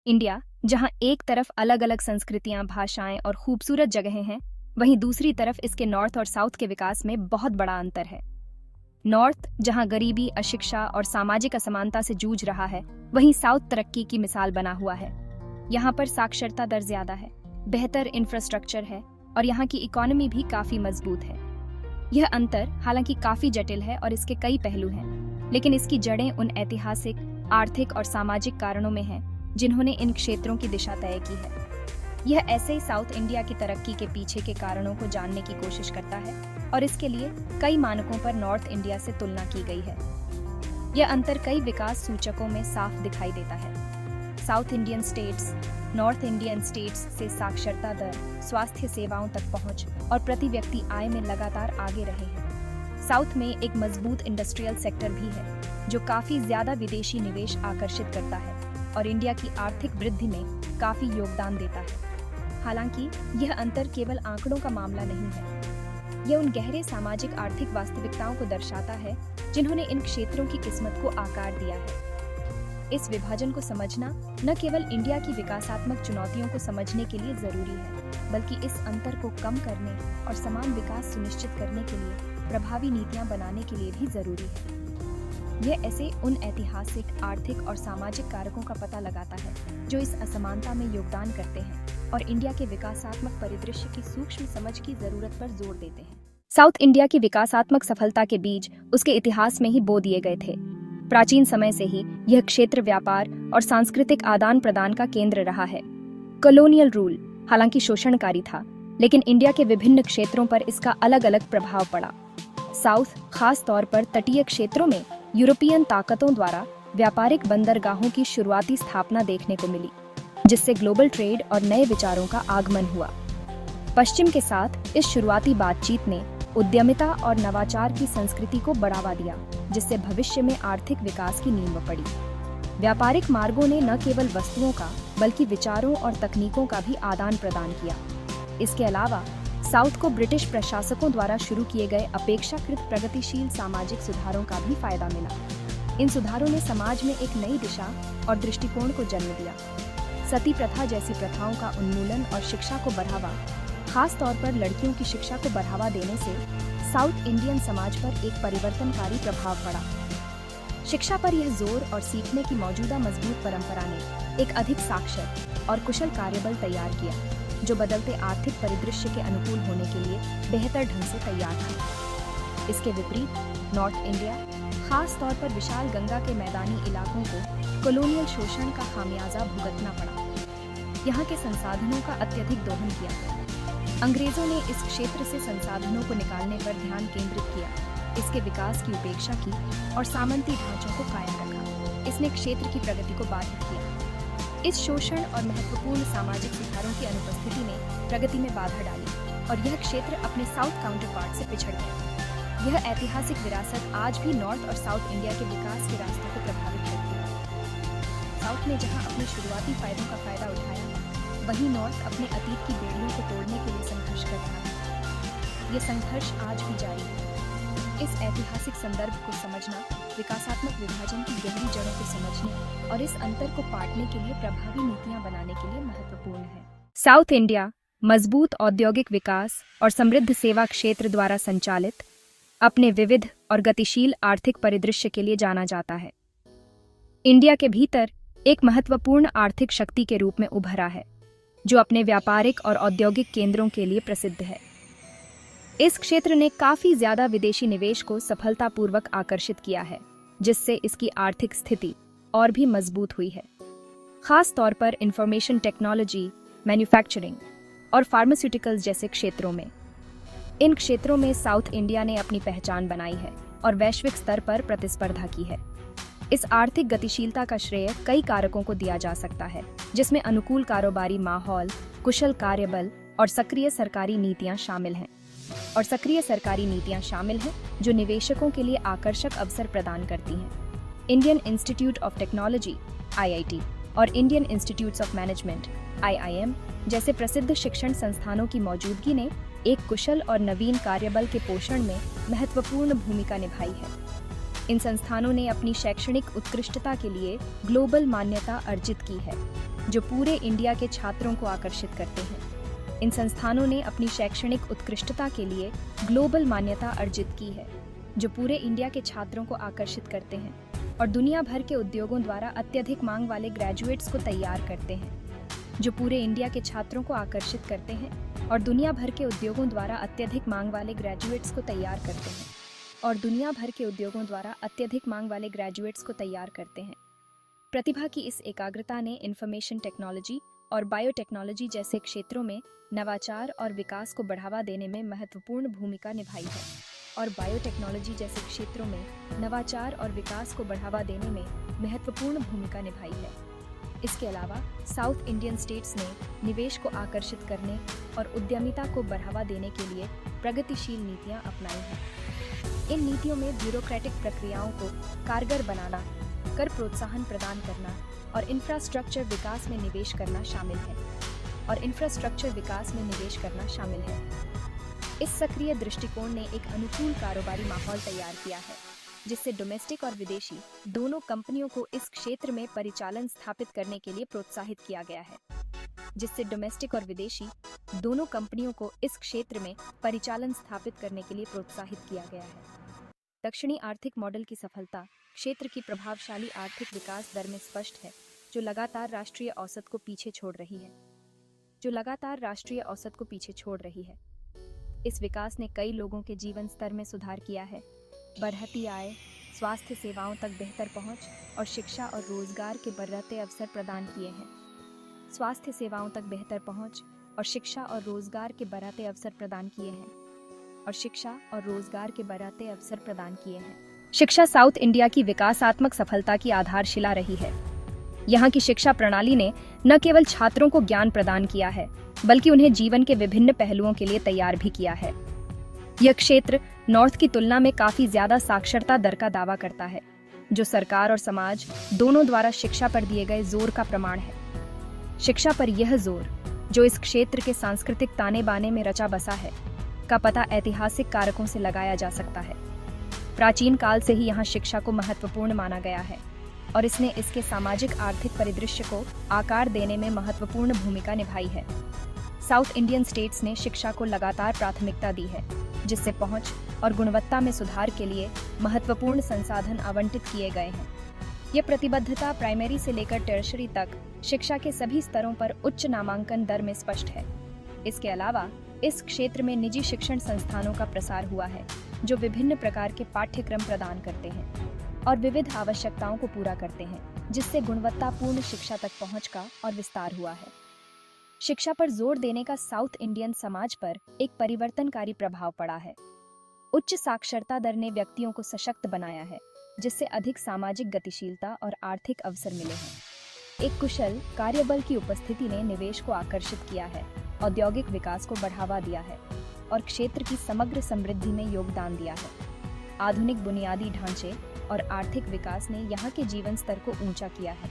India, जहां एक तरफ अलग अलग संस्कृतियां, भाषाएं और खूबसूरत जगहें हैं, वहीं दूसरी तरफ इसके नॉर्थ और साउथ के विकास में बहुत बड़ा अंतर है। नॉर्थ जहां गरीबी, अशिक्षा और सामाजिक असमानता से जूझ रहा है, वहीं साउथ तरक्की की मिसाल बना हुआ है। यहाँ पर साक्षरता दर ज्यादा है, बेहतर इंफ्रास्ट्रक्चर है और यहाँ की इकोनॉमी भी काफी मजबूत है। यह अंतर हालांकि काफी जटिल है और इसके कई पहलू हैं, लेकिन इसकी जड़ें उन ऐतिहासिक, आर्थिक और सामाजिक कारणों में हैं जिन्होंने इन क्षेत्रों की दिशा तय की है। यह ऐसे ही साउथ इंडिया की तरक्की के पीछे के कारणों को जानने की कोशिश करता है और इसके लिए कई मानकों पर नॉर्थ इंडिया से तुलना की गई है। यह अंतर कई विकास सूचकों में साफ दिखाई देता है। South Indian states north Indian states से साक्षरता दर, स्वास्थ्य सेवाओं तक पहुंच और प्रति व्यक्ति आय में लगातार आगे रहे हैं। साउथ में एक मजबूत इंडस्ट्रियल सेक्टर भी है जो काफी ज्यादा विदेशी निवेश आकर्षित करता है और इंडिया की आर्थिक वृद्धि में काफी योगदान देता है। हालांकि यह अंतर केवल आंकड़ों का मामला नहीं है, यह उन गहरे सामाजिक आर्थिक वास्तविकताओं को दर्शाता है जिन्होंने इन क्षेत्रों की किस्मत को आकार दिया है। इस विभाजन को समझना न केवल इंडिया की विकासात्मक चुनौतियों को समझने के लिए जरूरी है, बल्कि इस अंतर को कम करने और समान विकास सुनिश्चित करने के लिए प्रभावी नीतियां बनाने के लिए भी जरूरी है। यह ऐसे उन ऐतिहासिक, आर्थिक और सामाजिक कारकों का पता लगाता है जो इस असमानता में योगदान करते हैं और इंडिया के विकासात्मक परिदृश्य की सूक्ष्म समझ की जरूरत पर जोर देते हैं। साउथ इंडिया की विकासात्मक सफलता के बीज उसके इतिहास में ही बो दिए गए थे। प्राचीन समय से ही यह क्षेत्र व्यापार और सांस्कृतिक आदान प्रदान का केंद्र रहा है। कॉलोनियल रूल हालांकि शोषणकारी था, लेकिन इंडिया के विभिन्न क्षेत्रों पर इसका अलग अलग प्रभाव पड़ा। साउथ खास तौर पर तटीय क्षेत्रों में यूरोपियन ताकतों द्वारा व्यापारिक बंदरगाहों की शुरुआती स्थापना देखने को मिली, जिससे ग्लोबल ट्रेड और नए विचारों का आगमन हुआ। पश्चिम के साथ इस शुरुआती बातचीत ने उद्यमिता और नवाचार की संस्कृति को बढ़ावा दिया, जिससे भविष्य में आर्थिक विकास की नींव पड़ी। व्यापारिक मार्गों ने न केवल वस्तुओं का बल्कि विचारों और तकनीकों का भी आदान प्रदान किया। इसके अलावा साउथ को ब्रिटिश प्रशासकों द्वारा शुरू किए गए अपेक्षाकृत प्रगतिशील सामाजिक सुधारों का भी फायदा मिला। इन सुधारों ने समाज में एक नई दिशा और दृष्टिकोण को जन्म दिया। सती प्रथा जैसी प्रथाओं का उन्मूलन और शिक्षा को बढ़ावा, खास तौर पर लड़कियों की शिक्षा को बढ़ावा देने से साउथ इंडियन समाज पर एक परिवर्तनकारी प्रभाव पड़ा। शिक्षा पर यह जोर और सीखने की मौजूदा मजबूत परंपरा ने एक अधिक साक्षर और कुशल कार्यबल तैयार किया, जो बदलते आर्थिक परिदृश्य के अनुकूल होने के लिए बेहतर ढंग से तैयार था। इसके विपरीत नॉर्थ इंडिया, खास तौर पर विशाल गंगा के मैदानी इलाकों को कॉलोनियल शोषण का खामियाजा भुगतना पड़ा। यहाँ के संसाधनों का अत्यधिक दोहन किया गया। अंग्रेजों ने इस क्षेत्र से संसाधनों को निकालने पर ध्यान केंद्रित किया, इसके विकास की उपेक्षा की और सामंती ढांचों को कायम रखा। इसने क्षेत्र की प्रगति को बाधित किया। इस शोषण और महत्वपूर्ण सामाजिक सुधारों की अनुपस्थिति ने प्रगति में बाधा डाली और यह क्षेत्र अपने साउथ काउंटरपार्ट से पिछड़ गया। यह ऐतिहासिक विरासत आज भी नॉर्थ और साउथ इंडिया के विकास के रास्तों को प्रभावित करती है। साउथ ने जहां अपने शुरुआती फायदों का फायदा उठाया, वहीं नॉर्थ अपने अतीत की बेड़ियों को तोड़ने के लिए संघर्ष कर रहा है। यह संघर्ष आज भी जारी है। इस ऐतिहासिक संदर्भ को समझना विकासात्मक विभाजन की गहरी जड़ों को समझने और इस अंतर को पाटने के लिए प्रभावी नीतियां बनाने के लिए महत्वपूर्ण है। साउथ इंडिया मजबूत औद्योगिक विकास और समृद्ध सेवा क्षेत्र द्वारा संचालित अपने विविध और गतिशील आर्थिक परिदृश्य के लिए जाना जाता है। इंडिया के भीतर एक महत्वपूर्ण आर्थिक शक्ति के रूप में उभरा है, जो अपने व्यापारिक और औद्योगिक केंद्रों के लिए प्रसिद्ध है। इस क्षेत्र ने काफी ज्यादा विदेशी निवेश को सफलतापूर्वक आकर्षित किया है, जिससे इसकी आर्थिक स्थिति और भी मजबूत हुई है। खास तौर पर इंफॉर्मेशन टेक्नोलॉजी, मैन्युफैक्चरिंग और फार्मास्यूटिकल्स जैसे क्षेत्रों में। इन क्षेत्रों में साउथ इंडिया ने अपनी पहचान बनाई है और वैश्विक स्तर पर प्रतिस्पर्धा की है। इस आर्थिक गतिशीलता का श्रेय कई कारकों को दिया जा सकता है, जिसमें अनुकूल कारोबारी माहौल, कुशल कार्यबल और सक्रिय सरकारी नीतियां शामिल हैं। जो निवेशकों के लिए आकर्षक अवसर प्रदान करती हैं। Indian institute of technology (IIT) और Indian institutes of management (IIM) जैसे प्रसिद्ध शिक्षण संस्थानों की मौजूदगी ने एक कुशल और नवीन कार्यबल के पोषण में महत्वपूर्ण भूमिका निभाई है। इन संस्थानों ने अपनी शैक्षणिक उत्कृष्टता के लिए ग्लोबल मान्यता अर्जित की है। जो पूरे इंडिया के छात्रों को आकर्षित करते हैं। इन संस्थानों ने अपनी शैक्षणिक उत्कृष्टता के लिए ग्लोबल मान्यता अर्जित की है, जो पूरे इंडिया के छात्रों को आकर्षित करते हैं और दुनिया भर के उद्योगों द्वारा अत्यधिक मांग वाले ग्रेजुएट्स को तैयार करते हैं। जो पूरे इंडिया के छात्रों को आकर्षित करते हैं और दुनिया भर के उद्योगों द्वारा अत्यधिक मांग वाले ग्रेजुएट्स को तैयार करते हैं और दुनिया भर के उद्योगों द्वारा अत्यधिक मांग वाले ग्रेजुएट्स को तैयार करते हैं। प्रतिभा की इस एकाग्रता ने इंफॉर्मेशन टेक्नोलॉजी और बायोटेक्नोलॉजी जैसे क्षेत्रों में नवाचार और विकास को बढ़ावा देने में महत्वपूर्ण भूमिका निभाई है और बायोटेक्नोलॉजी जैसे क्षेत्रों में नवाचार और विकास को बढ़ावा देने में महत्वपूर्ण भूमिका निभाई है। इसके अलावा साउथ इंडियन स्टेट्स ने निवेश को आकर्षित करने और उद्यमिता को बढ़ावा देने के लिए प्रगतिशील नीतियां अपनाई हैं। इन नीतियों में ब्यूरोक्रेटिक प्रक्रियाओं को कारगर बनाना, कर प्रोत्साहन प्रदान करना और इंफ्रास्ट्रक्चर विकास में निवेश करना शामिल है। इस सक्रिय दृष्टिकोण ने एक अनुकूल कारोबारी माहौल तैयार किया है, जिससे डोमेस्टिक और विदेशी दोनों कंपनियों को इस क्षेत्र में परिचालन स्थापित करने के लिए प्रोत्साहित किया गया है। दक्षिणी आर्थिक मॉडल की सफलता क्षेत्र की प्रभावशाली आर्थिक विकास दर में स्पष्ट है, जो लगातार राष्ट्रीय औसत को पीछे छोड़ रही है। इस विकास ने कई लोगों के जीवन स्तर में सुधार किया है, बढ़ती आय, स्वास्थ्य सेवाओं तक बेहतर पहुंच और शिक्षा और रोजगार के बढ़ते अवसर प्रदान किए हैं। शिक्षा साउथ इंडिया की विकासात्मक सफलता की आधारशिला रही है। यहाँ की शिक्षा प्रणाली ने न केवल छात्रों को ज्ञान प्रदान किया है, बल्कि उन्हें जीवन के विभिन्न पहलुओं के लिए तैयार भी किया है। यह क्षेत्र नॉर्थ की तुलना में काफी ज्यादा साक्षरता दर का दावा करता है, जो सरकार और समाज दोनों द्वारा शिक्षा पर दिए गए जोर का प्रमाण है। शिक्षा पर यह जोर, जो इस क्षेत्र के सांस्कृतिक ताने बाने में रचा बसा है, का पता ऐतिहासिक कारकों से लगाया जा सकता है। प्राचीन काल से ही यहाँ शिक्षा को महत्वपूर्ण माना गया है और इसने इसके सामाजिक आर्थिक परिदृश्य को आकार देने में महत्वपूर्ण भूमिका निभाई है। साउथ इंडियन स्टेट्स ने शिक्षा को लगातार प्राथमिकता दी है, जिससे पहुंच और गुणवत्ता में सुधार के लिए महत्वपूर्ण संसाधन आवंटित किए गए हैं। ये प्रतिबद्धता प्राइमरी से लेकर टर्शरी तक शिक्षा के सभी स्तरों पर उच्च नामांकन दर में स्पष्ट है। इसके अलावा इस क्षेत्र में निजी शिक्षण संस्थानों का प्रसार हुआ है, जो विभिन्न प्रकार के पाठ्यक्रम प्रदान करते हैं और विविध आवश्यकताओं को पूरा करते हैं, जिससे गुणवत्तापूर्ण शिक्षा तक पहुंच का और विस्तार हुआ है। शिक्षा पर जोर देने का साउथ इंडियन समाज पर एक परिवर्तनकारी प्रभाव पड़ा है। उच्च साक्षरता दर ने व्यक्तियों को सशक्त बनाया है, जिससे अधिक सामाजिक गतिशीलता और आर्थिक अवसर मिले हैं। एक कुशल कार्यबल की उपस्थिति ने निवेश को आकर्षित किया है, औद्योगिक विकास को बढ़ावा दिया है और क्षेत्र की समग्र समृद्धि में योगदान दिया है। आधुनिक बुनियादी ढांचे और आर्थिक विकास ने यहाँ के जीवन स्तर को ऊंचा किया है।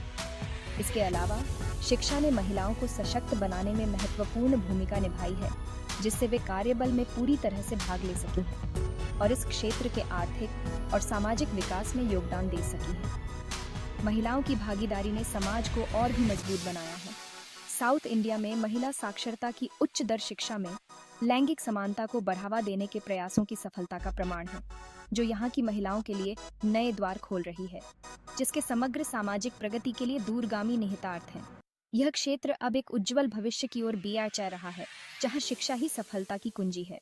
इसके अलावा शिक्षा ने महिलाओं को सशक्त बनाने में महत्वपूर्ण भूमिका निभाई है, जिससे वे कार्यबल में पूरी तरह से भाग ले सकी हैं और इस क्षेत्र के आर्थिक और सामाजिक विकास में योगदान दे सकी हैं। महिलाओं की भागीदारी ने समाज को और भी मजबूत बनाया है। साउथ इंडिया में महिला साक्षरता की उच्च दर शिक्षा में लैंगिक समानता को बढ़ावा देने के प्रयासों की सफलता का प्रमाण है, जो यहाँ की महिलाओं के लिए नए द्वार खोल रही है, जिसके समग्र सामाजिक प्रगति के लिए दूरगामी निहितार्थ हैं। यह क्षेत्र अब एक उज्जवल भविष्य की ओर जा रहा है, जहाँ शिक्षा ही सफलता की कुंजी है।